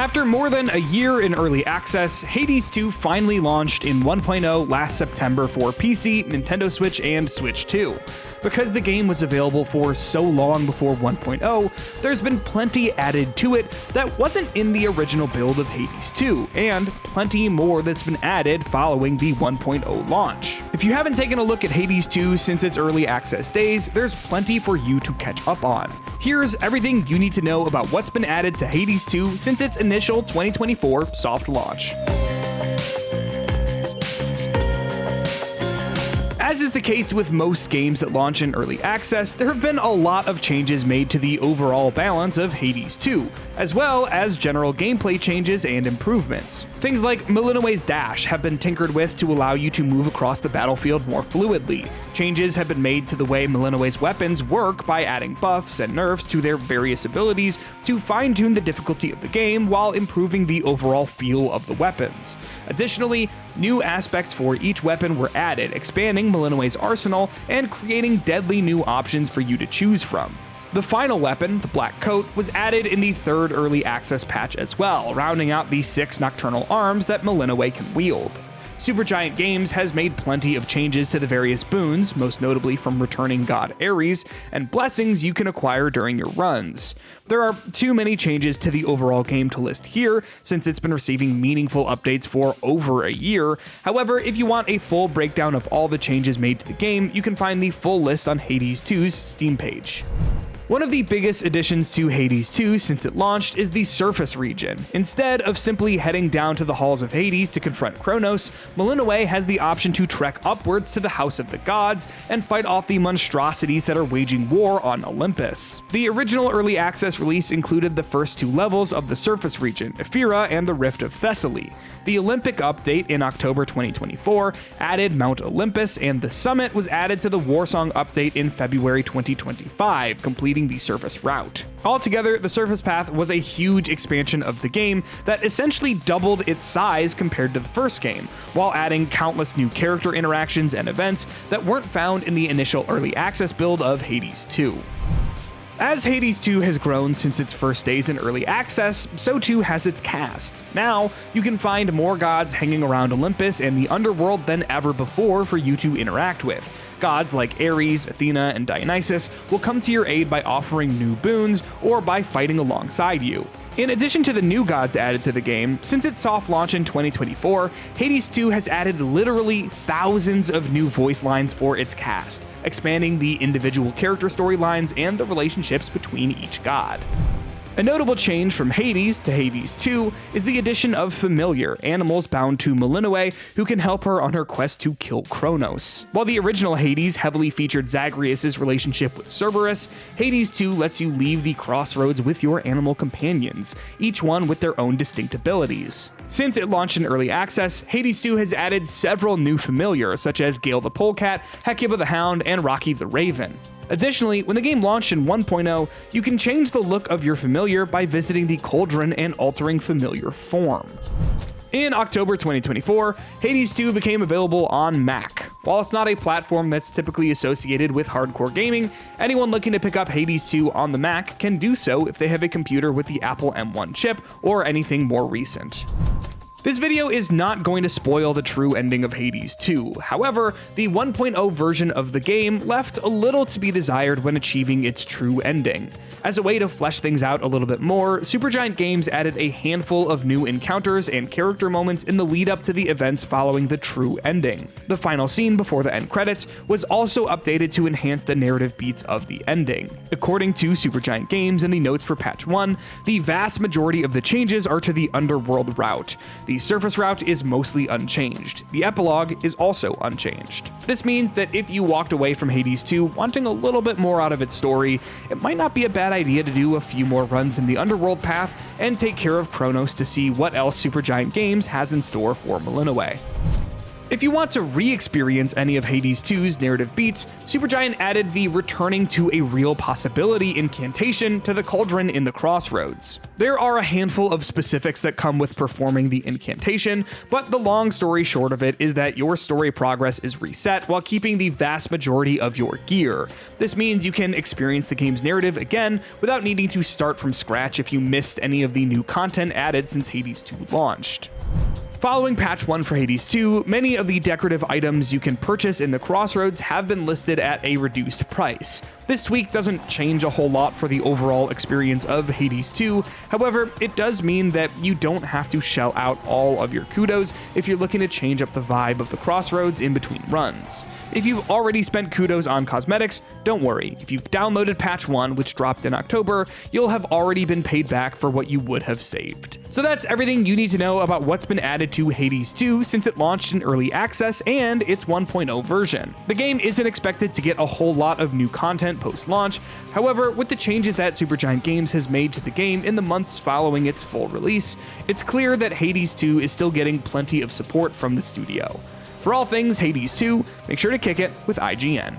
After more than a year in early access, Hades 2 finally launched in 1.0 last September for PC, Nintendo Switch, and Switch 2. Because the game was available for so long before 1.0, there's been plenty added to it that wasn't in the original build of Hades 2, and plenty more that's been added following the 1.0 launch. If you haven't taken a look at Hades 2 since its early access days, there's plenty for you to catch up on. Here's everything you need to know about what's been added to Hades 2 since its initial 2024 soft launch. As is the case with most games that launch in early access, there have been a lot of changes made to the overall balance of Hades 2, as well as general gameplay changes and improvements. Things like Melinoe's dash have been tinkered with to allow you to move across the battlefield more fluidly. Changes have been made to the way Melinoe's weapons work by adding buffs and nerfs to their various abilities to fine-tune the difficulty of the game while improving the overall feel of the weapons. Additionally, new aspects for each weapon were added, expanding Melinoe's arsenal and creating deadly new options for you to choose from. The final weapon, the Black Coat, was added in the third early access patch as well, rounding out the 6 nocturnal arms that Melinoe can wield. Supergiant Games has made plenty of changes to the various boons, most notably from returning God Ares, and blessings you can acquire during your runs. There are too many changes to the overall game to list here, since it's been receiving meaningful updates for over a year. However, if you want a full breakdown of all the changes made to the game, you can find the full list on Hades 2's Steam page. One of the biggest additions to Hades 2 since it launched is the surface region. Instead of simply heading down to the halls of Hades to confront Kronos, Melinoe has the option to trek upwards to the House of the Gods and fight off the monstrosities that are waging war on Olympus. The original early access release included the first 2 levels of the surface region, Ephyra and the Rift of Thessaly. The Olympic update in October 2024 added Mount Olympus, and the summit was added to the Warsong update in February 2025, completing the surface route. Altogether, the surface path was a huge expansion of the game that essentially doubled its size compared to the first game, while adding countless new character interactions and events that weren't found in the initial early access build of Hades 2. As Hades 2 has grown since its first days in early access, so too has its cast. Now, you can find more gods hanging around Olympus and the underworld than ever before for you to interact with. Gods like Ares, Athena, and Dionysus will come to your aid by offering new boons or by fighting alongside you. In addition to the new gods added to the game, since its soft launch in 2024, Hades 2 has added literally thousands of new voice lines for its cast, expanding the individual character storylines and the relationships between each god. A notable change from Hades to Hades 2 is the addition of familiar animals bound to Melinoe who can help her on her quest to kill Kronos. While the original Hades heavily featured Zagreus' relationship with Cerberus, Hades 2 lets you leave the crossroads with your animal companions, each one with their own distinct abilities. Since it launched in early access, Hades 2 has added several new familiar, such as Gale the Polecat, Hecuba the Hound, and Rocky the Raven. Additionally, when the game launched in 1.0, you can change the look of your familiar by visiting the cauldron and altering familiar form. In October 2024, Hades 2 became available on Mac. While it's not a platform that's typically associated with hardcore gaming, anyone looking to pick up Hades 2 on the Mac can do so if they have a computer with the Apple M1 chip or anything more recent. This video is not going to spoil the true ending of Hades 2. However, the 1.0 version of the game left a little to be desired when achieving its true ending. As a way to flesh things out a little bit more, Supergiant Games added a handful of new encounters and character moments in the lead up to the events following the true ending. The final scene before the end credits was also updated to enhance the narrative beats of the ending. According to Supergiant Games in the notes for patch 1, the vast majority of the changes are to the underworld route. The surface route is mostly unchanged. The epilogue is also unchanged. This means that if you walked away from Hades 2 wanting a little bit more out of its story, it might not be a bad idea to do a few more runs in the underworld path and take care of Kronos to see what else Supergiant Games has in store for Melinoe. If you want to re-experience any of Hades 2's narrative beats, Supergiant added the returning to a real possibility incantation to the cauldron in the Crossroads. There are a handful of specifics that come with performing the incantation, but the long story short of it is that your story progress is reset while keeping the vast majority of your gear. This means you can experience the game's narrative again without needing to start from scratch if you missed any of the new content added since Hades 2 launched. Following patch 1 for Hades 2, many of the decorative items you can purchase in the Crossroads have been listed at a reduced price. This tweak doesn't change a whole lot for the overall experience of Hades 2, however, it does mean that you don't have to shell out all of your kudos if you're looking to change up the vibe of the Crossroads in between runs. If you've already spent kudos on cosmetics, don't worry. If you've downloaded patch 1, which dropped in October, you'll have already been paid back for what you would have saved. So that's everything you need to know about what's been added to Hades 2 since it launched in early access and its 1.0 version. The game isn't expected to get a whole lot of new content post-launch, however, with the changes that Supergiant Games has made to the game in the months following its full release, it's clear that Hades 2 is still getting plenty of support from the studio. For all things Hades 2, make sure to kick it with IGN.